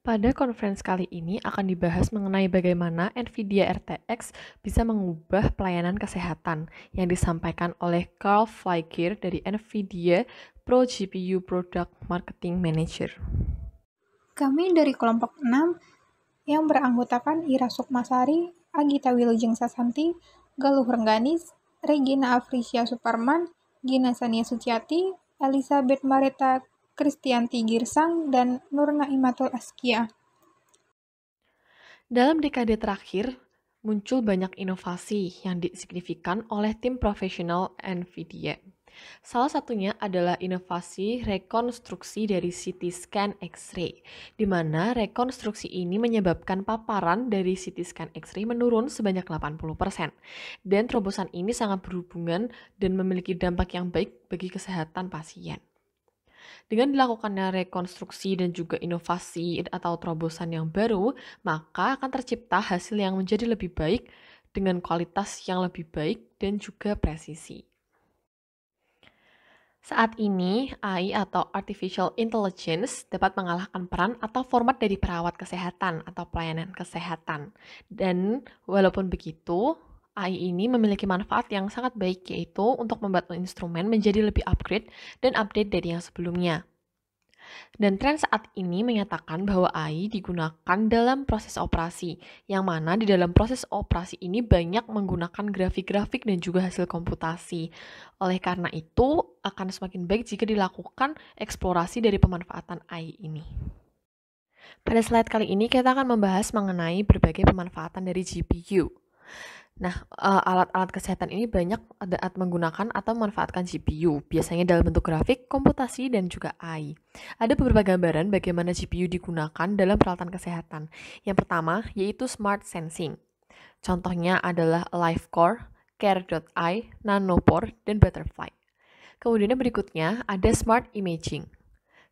Pada conference kali ini akan dibahas mengenai bagaimana NVIDIA RTX bisa mengubah pelayanan kesehatan yang disampaikan oleh Carl Fleischer dari NVIDIA Pro GPU Product Marketing Manager. Kami dari kelompok 6 yang beranggotakan Ira Sukmasari, Agita Wilujeng Sasanti, Galuh Rengganis, Regina Afrisia Suparman, Gina Sania Suciati, Elizabeth Mareta Kristianti Girsang, dan Nur Naimatul Askia. Dalam dekade terakhir, muncul banyak inovasi yang signifikan oleh tim profesional NVIDIA. Salah satunya adalah inovasi rekonstruksi dari CT scan X-ray, di mana rekonstruksi ini menyebabkan paparan dari CT scan X-ray menurun sebanyak 80%. Dan terobosan ini sangat berhubungan dan memiliki dampak yang baik bagi kesehatan pasien. Dengan dilakukannya rekonstruksi dan juga inovasi atau terobosan yang baru, maka akan tercipta hasil yang menjadi lebih baik dengan kualitas yang lebih baik dan juga presisi. Saat ini, AI atau Artificial Intelligence dapat mengalahkan peran atau format dari perawat kesehatan atau pelayanan kesehatan. Dan walaupun begitu, AI ini memiliki manfaat yang sangat baik, yaitu untuk membantu instrumen menjadi lebih upgrade dan update dari yang sebelumnya. Dan tren saat ini menyatakan bahwa AI digunakan dalam proses operasi, yang mana di dalam proses operasi ini banyak menggunakan grafik-grafik dan juga hasil komputasi. Oleh karena itu, akan semakin baik jika dilakukan eksplorasi dari pemanfaatan AI ini. Pada slide kali ini kita akan membahas mengenai berbagai pemanfaatan dari GPU. Nah, alat-alat kesehatan ini banyak menggunakan atau memanfaatkan GPU, biasanya dalam bentuk grafik, komputasi, dan juga AI. Ada beberapa gambaran bagaimana GPU digunakan dalam peralatan kesehatan. Yang pertama, yaitu Smart Sensing. Contohnya adalah AliveCore, Care.ai, Nanopore, dan Butterfly. Kemudian berikutnya ada Smart Imaging.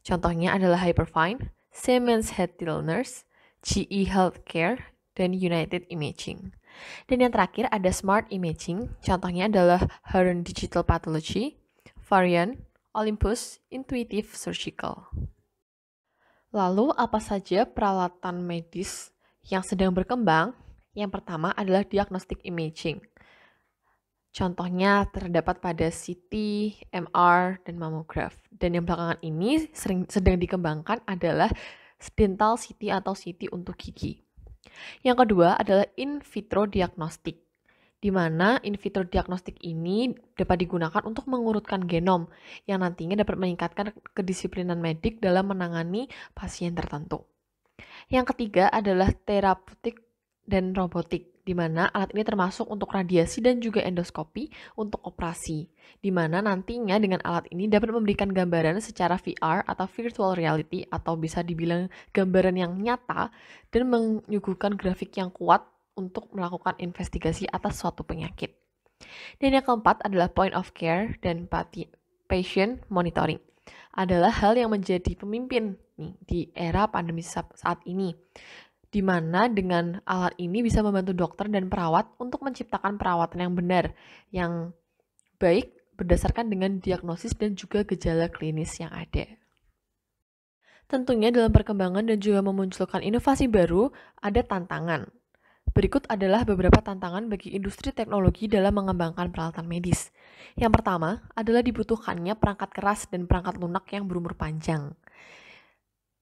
Contohnya adalah Hyperfine, Siemens Healthineers, GE Healthcare, dan United Imaging. Dan yang terakhir ada Smart Imaging, contohnya adalah Huron Digital Pathology, Varian, Olympus, Intuitive Surgical. Lalu apa saja peralatan medis yang sedang berkembang? Yang pertama adalah diagnostic imaging. Contohnya terdapat pada CT, MR, dan mamograf. Dan yang belakangan ini sedang dikembangkan adalah dental CT atau CT untuk gigi. Yang kedua adalah in vitro diagnostik, di mana in vitro diagnostik ini dapat digunakan untuk mengurutkan genom yang nantinya dapat meningkatkan kedisiplinan medik dalam menangani pasien tertentu. Yang ketiga adalah terapeutik dan robotik, di mana alat ini termasuk untuk radiasi dan juga endoskopi untuk operasi, di mana nantinya dengan alat ini dapat memberikan gambaran secara VR atau virtual reality atau bisa dibilang gambaran yang nyata dan menyuguhkan grafik yang kuat untuk melakukan investigasi atas suatu penyakit. Dan yang keempat adalah point of care dan patient monitoring. Adalah hal yang menjadi pemimpin nih, di era pandemi saat ini, di mana dengan alat ini bisa membantu dokter dan perawat untuk menciptakan perawatan yang benar, yang baik berdasarkan dengan diagnosis dan juga gejala klinis yang ada. Tentunya dalam perkembangan dan juga memunculkan inovasi baru, ada tantangan. Berikut adalah beberapa tantangan bagi industri teknologi dalam mengembangkan peralatan medis. Yang pertama adalah dibutuhkannya perangkat keras dan perangkat lunak yang berumur panjang.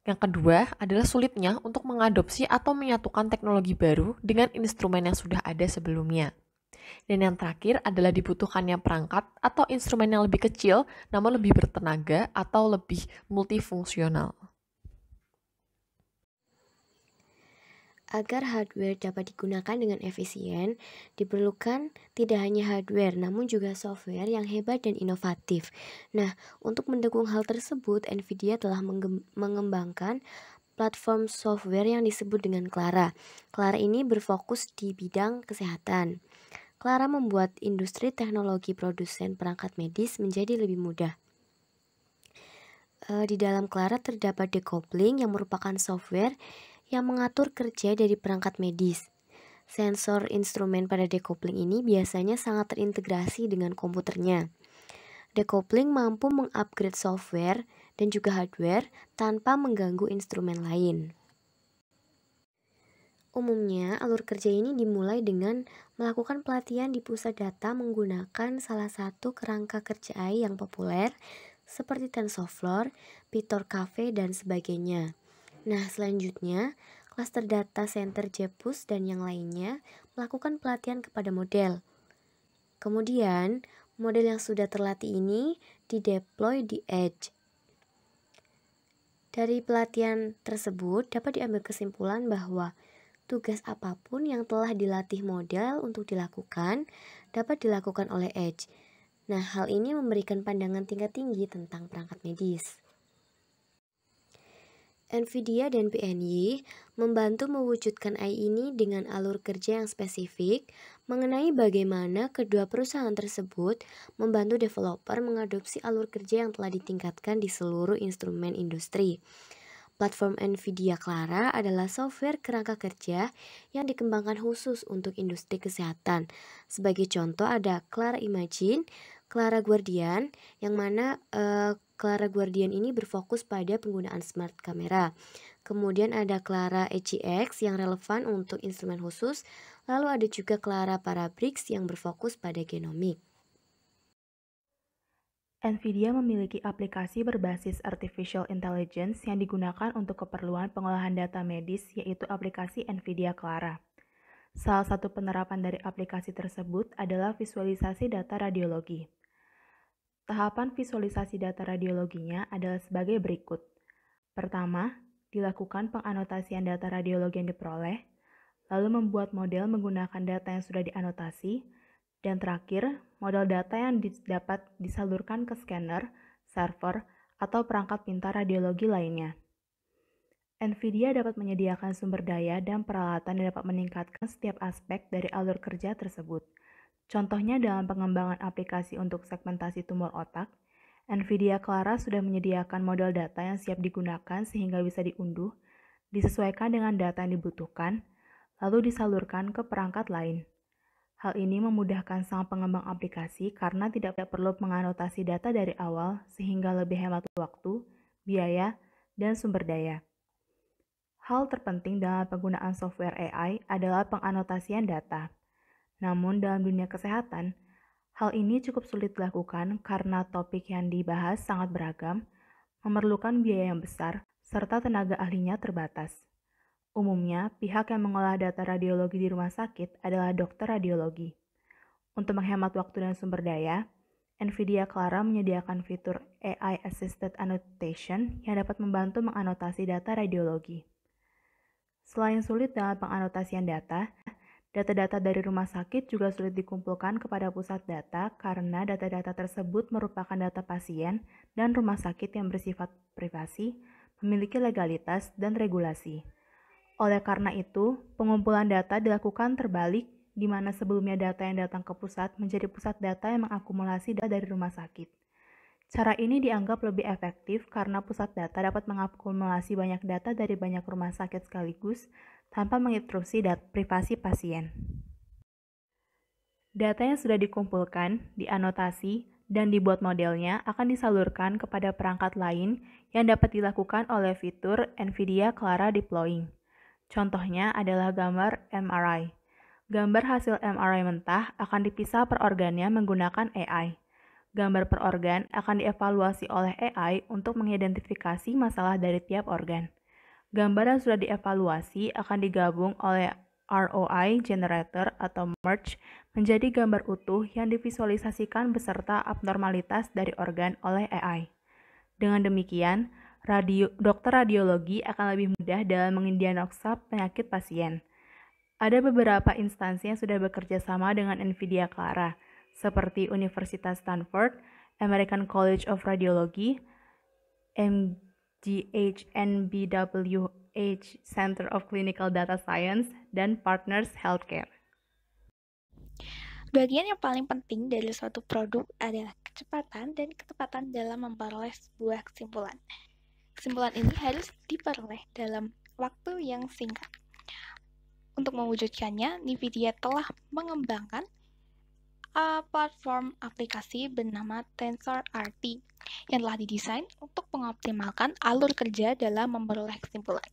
Yang kedua adalah sulitnya untuk mengadopsi atau menyatukan teknologi baru dengan instrumen yang sudah ada sebelumnya. Dan yang terakhir adalah dibutuhkannya perangkat atau instrumen yang lebih kecil namun lebih bertenaga atau lebih multifungsional. Agar hardware dapat digunakan dengan efisien, diperlukan tidak hanya hardware, namun juga software yang hebat dan inovatif. Nah, untuk mendukung hal tersebut, NVIDIA telah mengembangkan platform software yang disebut dengan Clara. Clara ini berfokus di bidang kesehatan. Clara membuat industri teknologi produsen perangkat medis menjadi lebih mudah. Di dalam Clara terdapat decoupling yang merupakan software yang mengatur kerja dari perangkat medis. Sensor instrumen pada decoupling ini biasanya sangat terintegrasi dengan komputernya. Decoupling mampu mengupgrade software dan juga hardware tanpa mengganggu instrumen lain. Umumnya, alur kerja ini dimulai dengan melakukan pelatihan di pusat data menggunakan salah satu kerangka kerja AI yang populer seperti TensorFlow, PyTorch, dan sebagainya. Nah, selanjutnya, klaster data center JPUS dan yang lainnya melakukan pelatihan kepada model. Kemudian, model yang sudah terlatih ini dideploy di Edge. Dari pelatihan tersebut dapat diambil kesimpulan bahwa tugas apapun yang telah dilatih model untuk dilakukan dapat dilakukan oleh Edge. Nah, hal ini memberikan pandangan tingkat tinggi tentang perangkat medis. NVIDIA dan PNY membantu mewujudkan AI ini dengan alur kerja yang spesifik mengenai bagaimana kedua perusahaan tersebut membantu developer mengadopsi alur kerja yang telah ditingkatkan di seluruh instrumen industri. Platform NVIDIA Clara adalah software kerangka kerja yang dikembangkan khusus untuk industri kesehatan. Sebagai contoh ada Clara Imagine, Clara Guardian, yang mana Clara Guardian ini berfokus pada penggunaan smart kamera. Kemudian ada Clara EGX yang relevan untuk instrumen khusus. Lalu ada juga Clara Parabricks yang berfokus pada genomik. NVIDIA memiliki aplikasi berbasis artificial intelligence yang digunakan untuk keperluan pengolahan data medis, yaitu aplikasi NVIDIA Clara. Salah satu penerapan dari aplikasi tersebut adalah visualisasi data radiologi. Tahapan visualisasi data radiologinya adalah sebagai berikut. Pertama, dilakukan penganotasian data radiologi yang diperoleh, lalu membuat model menggunakan data yang sudah dianotasi, dan terakhir, model data yang dapat disalurkan ke scanner, server, atau perangkat pintar radiologi lainnya. NVIDIA dapat menyediakan sumber daya dan peralatan yang dapat meningkatkan setiap aspek dari alur kerja tersebut. Contohnya dalam pengembangan aplikasi untuk segmentasi tumor otak, NVIDIA Clara sudah menyediakan model data yang siap digunakan sehingga bisa diunduh, disesuaikan dengan data yang dibutuhkan, lalu disalurkan ke perangkat lain. Hal ini memudahkan sang pengembang aplikasi karena tidak perlu menganotasi data dari awal sehingga lebih hemat waktu, biaya, dan sumber daya. Hal terpenting dalam penggunaan software AI adalah penganotasian data. Namun dalam dunia kesehatan, hal ini cukup sulit dilakukan karena topik yang dibahas sangat beragam, memerlukan biaya yang besar, serta tenaga ahlinya terbatas. Umumnya, pihak yang mengolah data radiologi di rumah sakit adalah dokter radiologi. Untuk menghemat waktu dan sumber daya, NVIDIA Clara menyediakan fitur AI Assisted Annotation yang dapat membantu menganotasi data radiologi. Selain sulit dalam penganotasian data dari rumah sakit juga sulit dikumpulkan kepada pusat data karena data-data tersebut merupakan data pasien dan rumah sakit yang bersifat privasi, memiliki legalitas dan regulasi. Oleh karena itu, pengumpulan data dilakukan terbalik, di mana sebelumnya data yang datang ke pusat menjadi pusat data yang mengakumulasi data dari rumah sakit. Cara ini dianggap lebih efektif karena pusat data dapat mengakumulasi banyak data dari banyak rumah sakit sekaligus tanpa menginterupsi privasi pasien. Data yang sudah dikumpulkan, dianotasi, dan dibuat modelnya akan disalurkan kepada perangkat lain yang dapat dilakukan oleh fitur NVIDIA Clara Deploying. Contohnya adalah gambar MRI. Gambar hasil MRI mentah akan dipisah per organnya menggunakan AI. Gambar per organ akan dievaluasi oleh AI untuk mengidentifikasi masalah dari tiap organ. Gambar yang sudah dievaluasi akan digabung oleh ROI Generator atau Merge menjadi gambar utuh yang divisualisasikan beserta abnormalitas dari organ oleh AI. Dengan demikian, dokter radiologi akan lebih mudah dalam mendiagnosa penyakit pasien. Ada beberapa instansi yang sudah bekerja sama dengan NVIDIA Clara, seperti Universitas Stanford, American College of Radiology, MGH NBWH Center of Clinical Data Science, dan Partners Healthcare. Bagian yang paling penting dari suatu produk adalah kecepatan dan ketepatan dalam memperoleh sebuah kesimpulan. Kesimpulan ini harus diperoleh dalam waktu yang singkat. Untuk mewujudkannya, NVIDIA telah mengembangkan platform aplikasi bernama TensorRT yang telah didesain untuk mengoptimalkan alur kerja dalam memperoleh kesimpulan.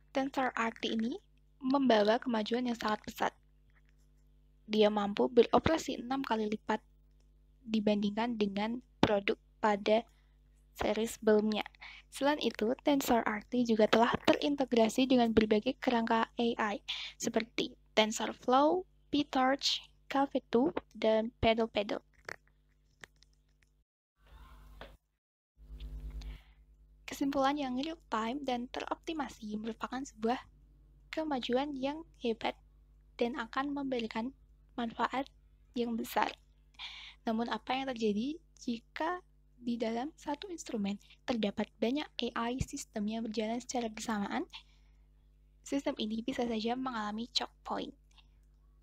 TensorRT ini membawa kemajuan yang sangat pesat. Dia mampu beroperasi 6 kali lipat dibandingkan dengan produk pada seri sebelumnya. Selain itu, TensorRT juga telah terintegrasi dengan berbagai kerangka AI seperti TensorFlow, PyTorch, K-V2, dan PaddlePaddle. Kesimpulan yang real-time dan teroptimasi merupakan sebuah kemajuan yang hebat dan akan memberikan manfaat yang besar. Namun apa yang terjadi jika di dalam satu instrumen terdapat banyak AI sistem yang berjalan secara bersamaan? Sistem ini bisa saja mengalami choke point.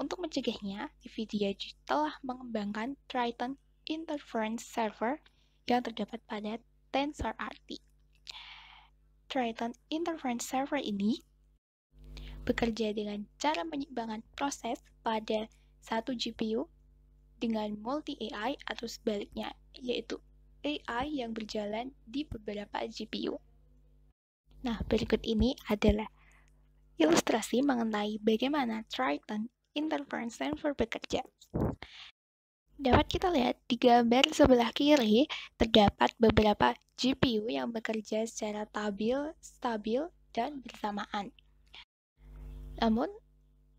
Untuk mencegahnya, NVIDIA telah mengembangkan Triton Inference Server yang terdapat pada TensorRT. Triton Inference Server ini bekerja dengan cara menyeimbangkan proses pada satu GPU dengan multi AI atau sebaliknya, yaitu AI yang berjalan di beberapa GPU. Nah, berikut ini adalah ilustrasi mengenai bagaimana Triton Inference Server bekerja. Dapat kita lihat di gambar sebelah kiri terdapat beberapa GPU yang bekerja secara stabil, dan bersamaan. Namun,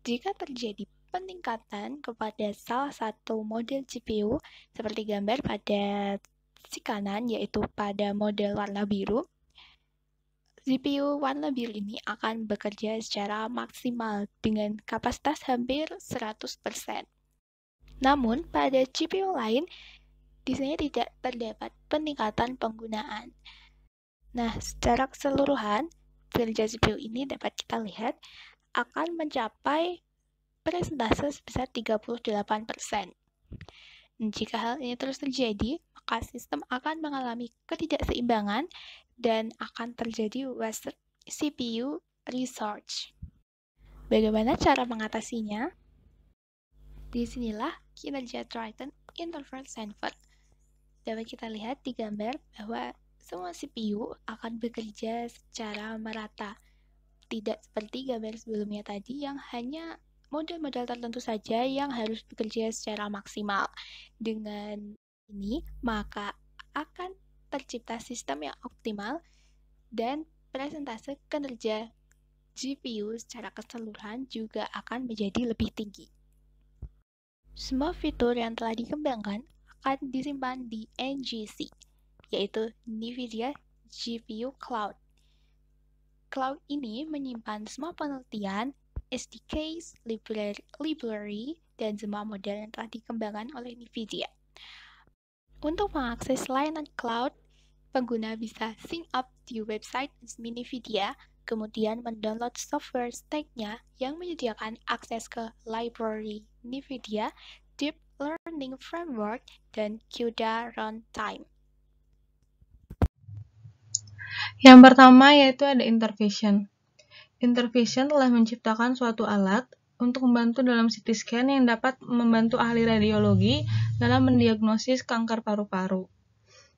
jika terjadi peningkatan kepada salah satu model GPU seperti gambar pada sisi kanan, yaitu pada model warna biru, GPU warna biru ini akan bekerja secara maksimal dengan kapasitas hampir 100%. Namun, pada GPU lain, di sini tidak terdapat peningkatan penggunaan. Nah, secara keseluruhan, kerja GPU ini dapat kita lihat akan mencapai persentase sebesar 38%. Jika hal ini terus terjadi, maka sistem akan mengalami ketidakseimbangan dan akan terjadi wasted CPU research. Bagaimana cara mengatasinya? Disinilah kinerja Triton Inference Server. Dapat kita lihat di gambar bahwa semua CPU akan bekerja secara merata. Tidak seperti gambar sebelumnya tadi yang hanya model-model tertentu saja yang harus bekerja secara maksimal. Dengan ini, maka akan tercipta sistem yang optimal dan presentase kinerja GPU secara keseluruhan juga akan menjadi lebih tinggi. Semua fitur yang telah dikembangkan akan disimpan di NGC, yaitu NVIDIA GPU Cloud. Cloud ini menyimpan semua penelitian, SDKs, library, dan semua model yang telah dikembangkan oleh NVIDIA. Untuk mengakses layanan cloud, pengguna bisa sign up di website resmi NVIDIA, kemudian mendownload software stack-nya yang menyediakan akses ke library NVIDIA, Deep Learning Framework, dan CUDA Runtime. Yang pertama yaitu ada Intervision. Intervision telah menciptakan suatu alat untuk membantu dalam CT scan yang dapat membantu ahli radiologi dalam mendiagnosis kanker paru-paru.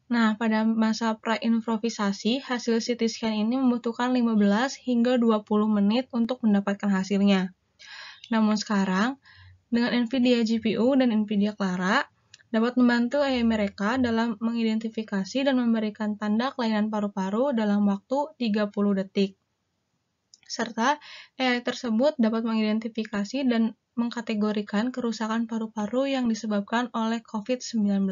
Nah, pada masa pra-improvisasi, hasil CT scan ini membutuhkan 15 hingga 20 menit untuk mendapatkan hasilnya. Namun sekarang, dengan NVIDIA GPU dan NVIDIA Clara, dapat membantu AI mereka dalam mengidentifikasi dan memberikan tanda kelainan paru-paru dalam waktu 30 detik. Serta AI tersebut dapat mengidentifikasi dan mengkategorikan kerusakan paru-paru yang disebabkan oleh COVID-19.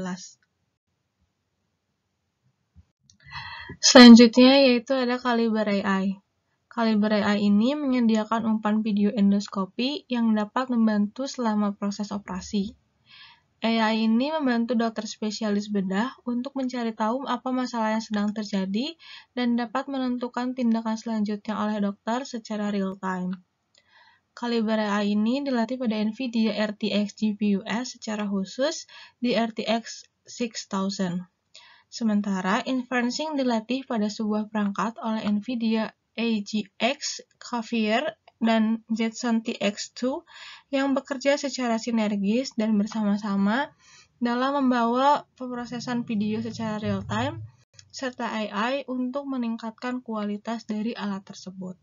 Selanjutnya yaitu ada Caliber AI. Caliber AI ini menyediakan umpan video endoskopi yang dapat membantu selama proses operasi. AI ini membantu dokter spesialis bedah untuk mencari tahu apa masalah yang sedang terjadi dan dapat menentukan tindakan selanjutnya oleh dokter secara real-time. Caliber AI ini dilatih pada NVIDIA RTX GPU-S secara khusus di RTX 6000. Sementara inferencing dilatih pada sebuah perangkat oleh NVIDIA AGX, Caviar, dan Jetson TX2 yang bekerja secara sinergis dan bersama-sama dalam membawa pemrosesan video secara real-time serta AI untuk meningkatkan kualitas dari alat tersebut.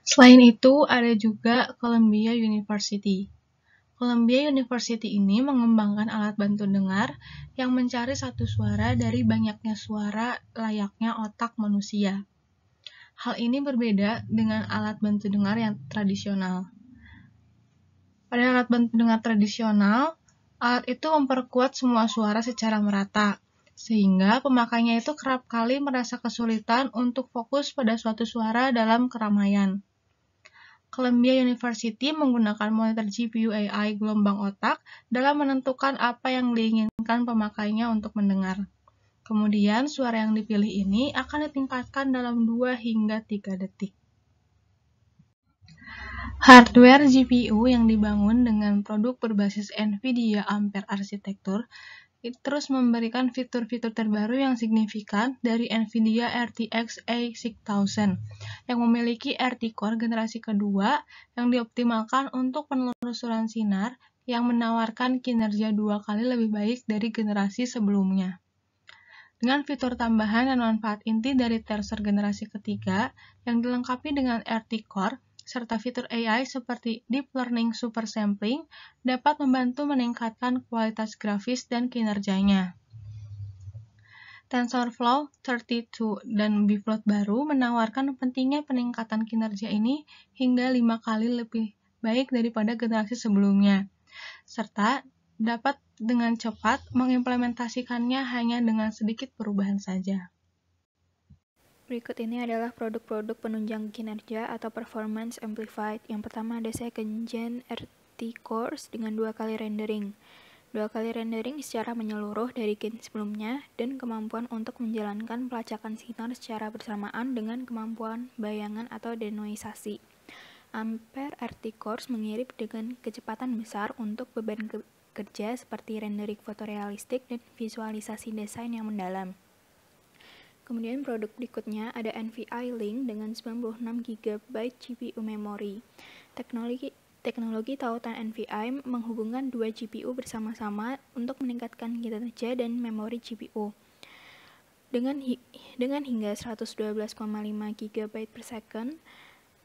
Selain itu, ada juga Columbia University. Columbia University ini mengembangkan alat bantu dengar yang mencari satu suara dari banyaknya suara layaknya otak manusia. Hal ini berbeda dengan alat bantu dengar yang tradisional. Pada alat bantu dengar tradisional, alat itu memperkuat semua suara secara merata, sehingga pemakainya itu kerap kali merasa kesulitan untuk fokus pada suatu suara dalam keramaian. Columbia University menggunakan monitor GPU AI gelombang otak dalam menentukan apa yang diinginkan pemakainya untuk mendengar. Kemudian, suara yang dipilih ini akan ditingkatkan dalam 2 hingga 3 detik. Hardware GPU yang dibangun dengan produk berbasis NVIDIA Ampere Architecture terus memberikan fitur-fitur terbaru yang signifikan dari NVIDIA RTX A6000 yang memiliki RT Core generasi kedua yang dioptimalkan untuk penelusuran sinar yang menawarkan kinerja 2 kali lebih baik dari generasi sebelumnya. Dengan fitur tambahan dan manfaat inti dari Tensor generasi ketiga yang dilengkapi dengan RT Core, serta fitur AI seperti Deep Learning Super Sampling dapat membantu meningkatkan kualitas grafis dan kinerjanya. TensorFlow 32 dan Bfloat baru menawarkan pentingnya peningkatan kinerja ini hingga 5 kali lebih baik daripada generasi sebelumnya, serta dapat dengan cepat mengimplementasikannya hanya dengan sedikit perubahan saja. Berikut ini adalah produk-produk penunjang kinerja atau performance amplified. Yang pertama ada second gen RT cores dengan 2 kali rendering. 2 kali rendering secara menyeluruh dari gen sebelumnya dan kemampuan untuk menjalankan pelacakan sinar secara bersamaan dengan kemampuan bayangan atau denoisasi. Ampere RT cores mengirim dengan kecepatan besar untuk beban kerja seperti rendering fotorealistik dan visualisasi desain yang mendalam. Kemudian produk berikutnya ada NVI Link dengan 96 GB GPU memori. Teknologi tautan NVI menghubungkan 2 GPU bersama-sama untuk meningkatkan kinerja dan memori GPU. Dengan hingga 112,5 GB per second,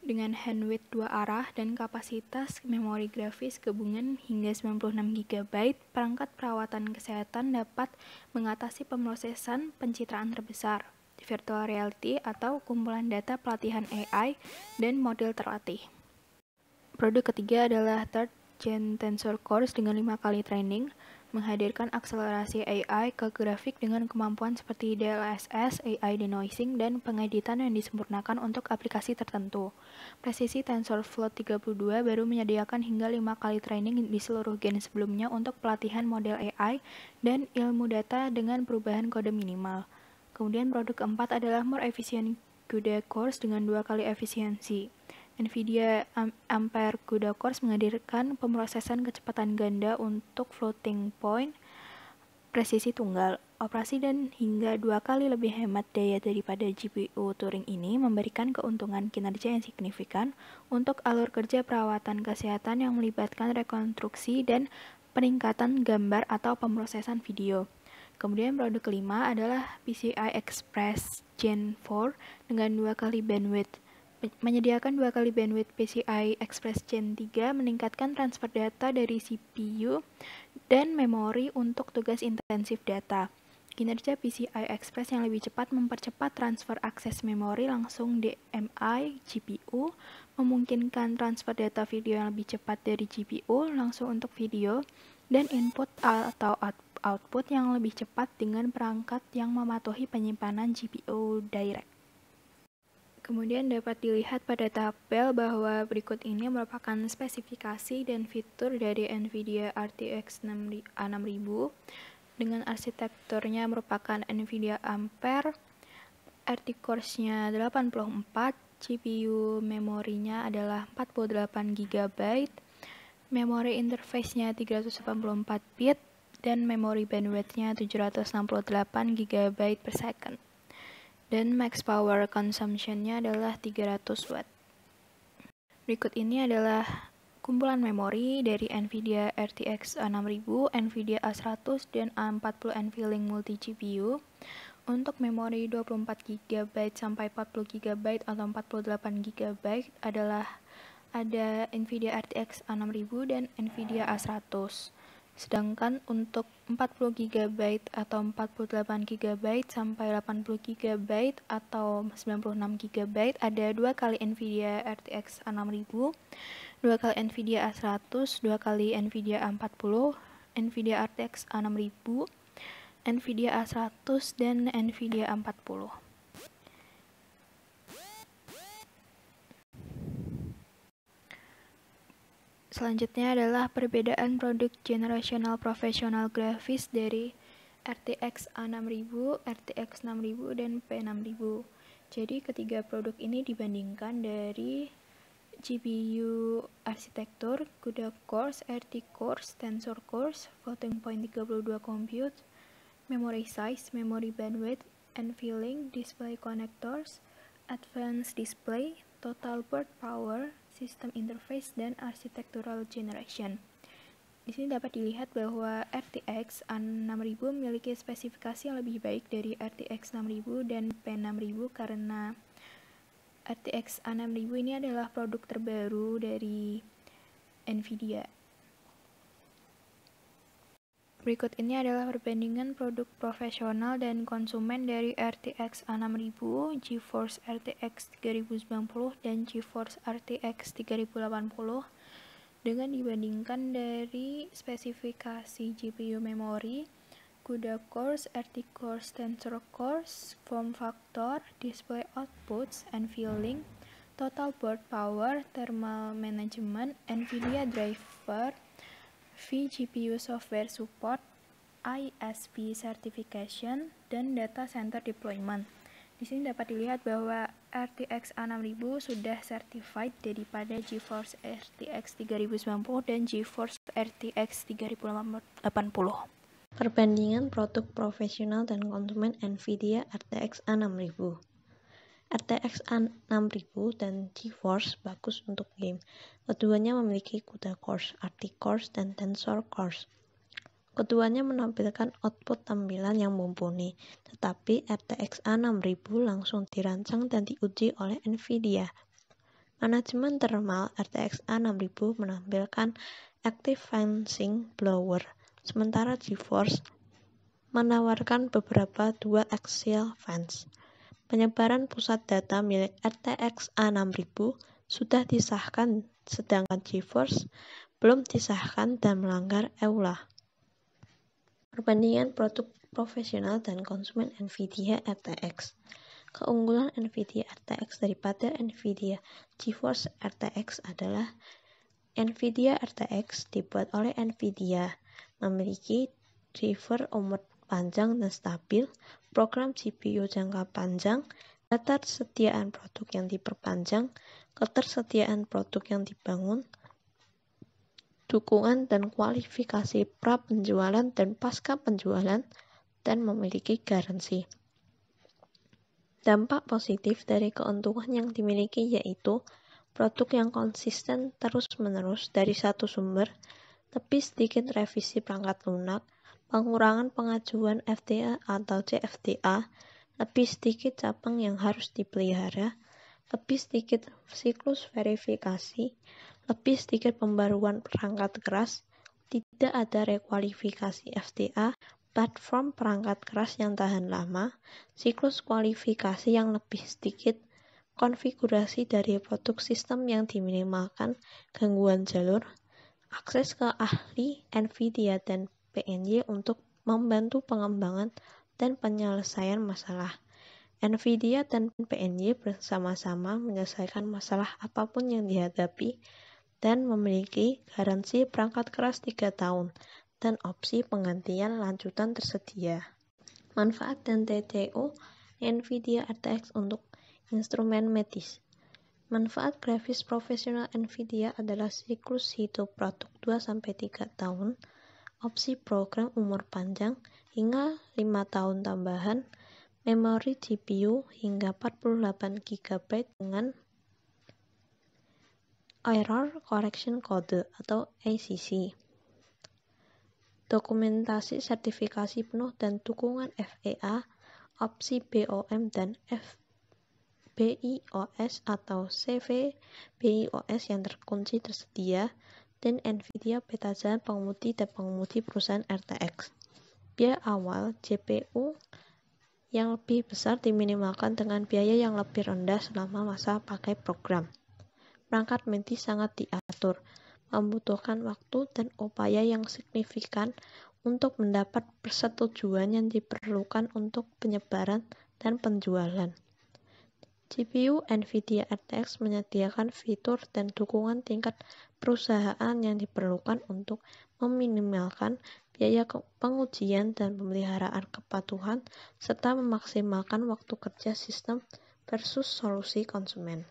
dengan bandwidth 2 arah dan kapasitas memori grafis gabungan hingga 96 GB, perangkat perawatan kesehatan dapat mengatasi pemrosesan pencitraan terbesar, virtual reality atau kumpulan data pelatihan AI dan model terlatih. Produk ketiga adalah Third Gen Tensor Cores dengan 5 kali training, menghadirkan akselerasi AI ke grafik dengan kemampuan seperti DLSS, AI denoising, dan pengeditan yang disempurnakan untuk aplikasi tertentu. Presisi TensorFlow 32 baru menyediakan hingga 5 kali training di seluruh gen sebelumnya untuk pelatihan model AI dan ilmu data dengan perubahan kode minimal. Kemudian produk keempat adalah More Efficient CUDA Cores dengan 2 kali efisiensi. NVIDIA Ampere CUDA Cores menghadirkan pemrosesan kecepatan ganda untuk floating point, presisi tunggal, operasi dan hingga 2 kali lebih hemat daya daripada GPU Turing ini memberikan keuntungan kinerja yang signifikan untuk alur kerja perawatan kesehatan yang melibatkan rekonstruksi dan peningkatan gambar atau pemrosesan video. Kemudian produk kelima adalah PCI Express Gen 4 dengan 2 kali bandwidth. Menyediakan 2 kali bandwidth PCI Express Gen 3 meningkatkan transfer data dari CPU dan memori untuk tugas intensif data. Kinerja PCI Express yang lebih cepat mempercepat transfer akses memori langsung DMI GPU, memungkinkan transfer data video yang lebih cepat dari GPU langsung untuk video, dan input atau output yang lebih cepat dengan perangkat yang mematuhi penyimpanan GPU direct. Kemudian dapat dilihat pada tabel bahwa berikut ini merupakan spesifikasi dan fitur dari NVIDIA RTX 6000 dengan arsitekturnya merupakan NVIDIA Ampere, RT Cores-nya 84, GPU memorinya adalah 48 GB, memori interface-nya 384 bit, dan memori bandwidth-nya 768 GB per second. Dan max power consumption-nya adalah 300 watt. Berikut ini adalah kumpulan memori dari NVIDIA RTX 6000, NVIDIA A100, dan A40 NVLink Multi GPU. Untuk memori 24 GB sampai 40 GB atau 48 GB adalah ada NVIDIA RTX A6000 dan NVIDIA A100. Sedangkan untuk 40 GB atau 48 GB sampai 80 GB atau 96 GB ada 2 kali NVIDIA RTX A6000, 2 kali NVIDIA A100, 2 kali NVIDIA A40, NVIDIA RTX A6000, NVIDIA A100, dan NVIDIA A40. Selanjutnya adalah perbedaan produk generational professional grafis dari RTX A6000, RTX 6000, dan P6000. Jadi ketiga produk ini dibandingkan dari GPU arsitektur, CUDA cores, RT cores, Tensor cores, floating point 32 compute, memory size, memory bandwidth, NVLink, display connectors, advanced display, total board power, system interface, dan architectural generation. Di sini dapat dilihat bahwa RTX A6000 memiliki spesifikasi yang lebih baik dari RTX 6000 dan P6000 karena RTX A6000 ini adalah produk terbaru dari NVIDIA. Berikut ini adalah perbandingan produk profesional dan konsumen dari RTX A6000, GeForce RTX 3090, dan GeForce RTX 3080 dengan dibandingkan dari spesifikasi GPU memori, CUDA cores, RT cores, Tensor cores, form factor, display outputs, NVLink, total board power, thermal management, NVIDIA driver, vGPU software support, ISP certification, dan data center deployment. Di sini dapat dilihat bahwa RTX A6000 sudah certified daripada GeForce RTX 3090 dan GeForce RTX 3080. Perbandingan produk profesional dan konsumen NVIDIA RTX A6000. RTX A6000 dan GeForce bagus untuk game. Keduanya memiliki CUDA cores, RT cores, dan Tensor cores. Keduanya menampilkan output tampilan yang mumpuni, tetapi RTX A6000 langsung dirancang dan diuji oleh NVIDIA. Manajemen thermal RTX A6000 menampilkan Active Fencing Blower, sementara GeForce menawarkan beberapa dual axial fans. Penyebaran pusat data milik RTX A6000 sudah disahkan, sedangkan GeForce belum disahkan dan melanggar EULA. Perbandingan produk profesional dan konsumen NVIDIA RTX. Keunggulan NVIDIA RTX daripada NVIDIA GeForce RTX adalah NVIDIA RTX dibuat oleh NVIDIA, memiliki driver umur panjang dan stabil, program GPU jangka panjang, ketersediaan produk yang diperpanjang, ketersediaan produk yang dibangun, dukungan dan kualifikasi pra-penjualan dan pasca penjualan, dan memiliki garansi. Dampak positif dari keuntungan yang dimiliki yaitu produk yang konsisten terus-menerus dari satu sumber, lebih sedikit revisi perangkat lunak, pengurangan pengajuan FDA atau CFDA, lebih sedikit cabang yang harus dipelihara, lebih sedikit siklus verifikasi, lebih sedikit pembaruan perangkat keras, tidak ada rekualifikasi FDA, platform perangkat keras yang tahan lama, siklus kualifikasi yang lebih sedikit, konfigurasi dari produk sistem yang diminimalkan gangguan jalur, akses ke ahli NVIDIA dan PNY untuk membantu pengembangan dan penyelesaian masalah. NVIDIA dan PNY bersama-sama menyelesaikan masalah apapun yang dihadapi dan memiliki garansi perangkat keras 3 tahun dan opsi penggantian lanjutan tersedia. Manfaat dan TTO NVIDIA RTX untuk instrumen medis. Manfaat grafis profesional NVIDIA adalah siklus hidup produk 2-3 tahun, opsi program umur panjang hingga 5 tahun tambahan, memori GPU hingga 48 GB dengan Error Correction Code atau ACC. Dokumentasi sertifikasi penuh dan dukungan FEA, opsi BOM dan FBIOS atau CVBIOS yang terkunci tersedia, dan NVIDIA peta jalan pengemudi dan pengemudi perusahaan RTX. Biaya awal GPU yang lebih besar diminimalkan dengan biaya yang lebih rendah selama masa pakai program. Perangkat medis sangat diatur, membutuhkan waktu dan upaya yang signifikan untuk mendapat persetujuan yang diperlukan untuk penyebaran dan penjualan. GPU NVIDIA RTX menyediakan fitur dan dukungan tingkat perusahaan yang diperlukan untuk meminimalkan biaya pengujian dan pemeliharaan kepatuhan, serta memaksimalkan waktu kerja sistem versus solusi konsumen.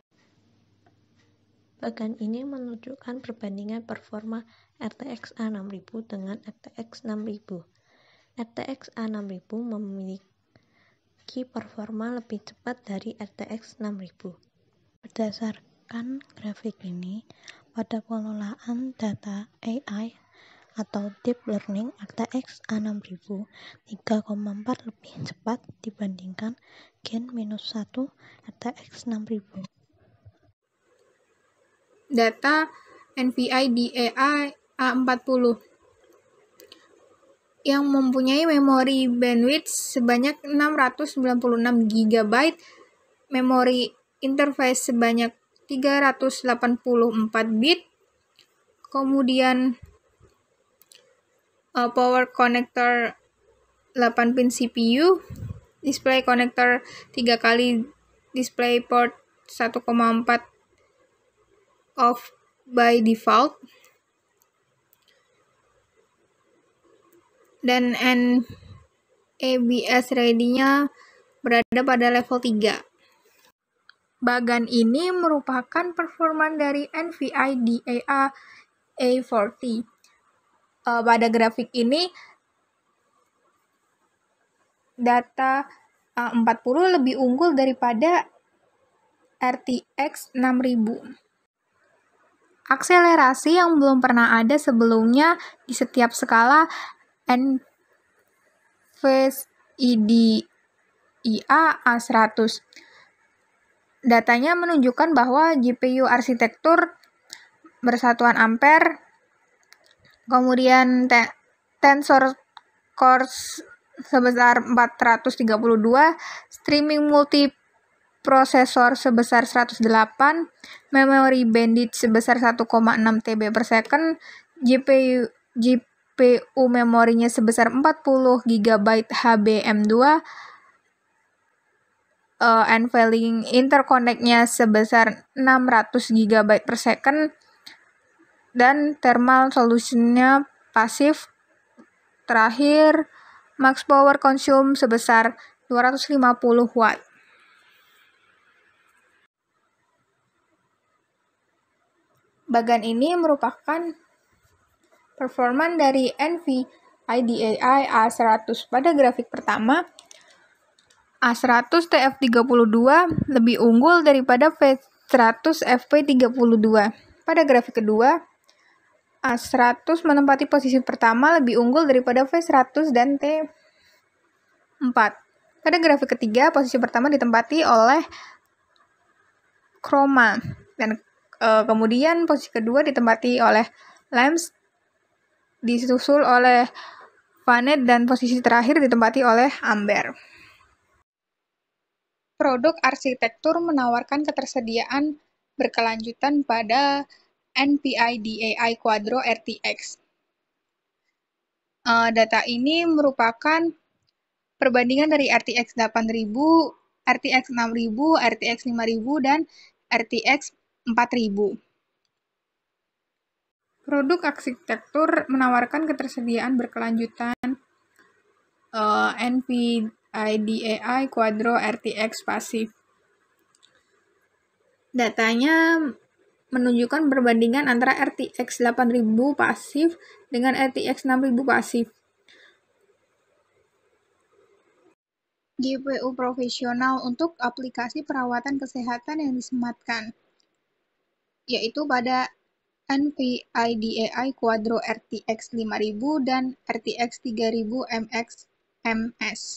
Bagan ini menunjukkan perbandingan performa RTX A6000 dengan RTX 6000. RTX A6000 memiliki performa lebih cepat dari RTX 6000. Berdasarkan grafik ini, pada pengelolaan data AI atau Deep Learning, RTX A6000 3,4 lebih cepat dibandingkan Gen -1 RTX 6000. Data NVIDIA A40 yang mempunyai memori bandwidth sebanyak 696 GB, memori interface sebanyak 384 bit, kemudian power connector 8 pin CPU, display connector 3 kali DisplayPort 1,4 off by default, dan NABS ready-nya berada pada level 3. Bagan ini merupakan performa dari NVIDIA A40. Pada grafik ini, data A40 lebih unggul daripada RTX 6000. Akselerasi yang belum pernah ada sebelumnya di setiap skala NVIDIA A100. Datanya menunjukkan bahwa GPU arsitektur bersatuan ampere, kemudian tensor cores sebesar 432, streaming multiprosesor sebesar 108, memori bandwidth sebesar 1,6 TB per second, GPU memorinya sebesar 40 GB HBM2, NVLink interconnect-nya sebesar 600 GB per second, dan thermal solution-nya pasif. Terakhir, max power consume sebesar 250 watt. Bagan ini merupakan performa dari NVIDIA A100. Pada grafik pertama, A100 TF32 lebih unggul daripada V100 FP32. Pada grafik kedua, A100 menempati posisi pertama lebih unggul daripada V100 dan T4. Pada grafik ketiga, posisi pertama ditempati oleh Chroma, dan kemudian posisi kedua ditempati oleh Lamps, disusul oleh Vanet, dan posisi terakhir ditempati oleh Amber. Produk arsitektur menawarkan ketersediaan berkelanjutan pada NVIDIA Quadro RTX. Data ini merupakan perbandingan dari RTX 8000, RTX 6000, RTX 5000, dan RTX 4000. Produk arsitektur menawarkan ketersediaan berkelanjutan NVIDIA Quadro RTX pasif. Datanya menunjukkan perbandingan antara RTX 8000 pasif dengan RTX 6000 pasif. GPU profesional untuk aplikasi perawatan kesehatan yang disematkan, yaitu pada NVIDIA Quadro RTX 5000 dan RTX 3000 MS.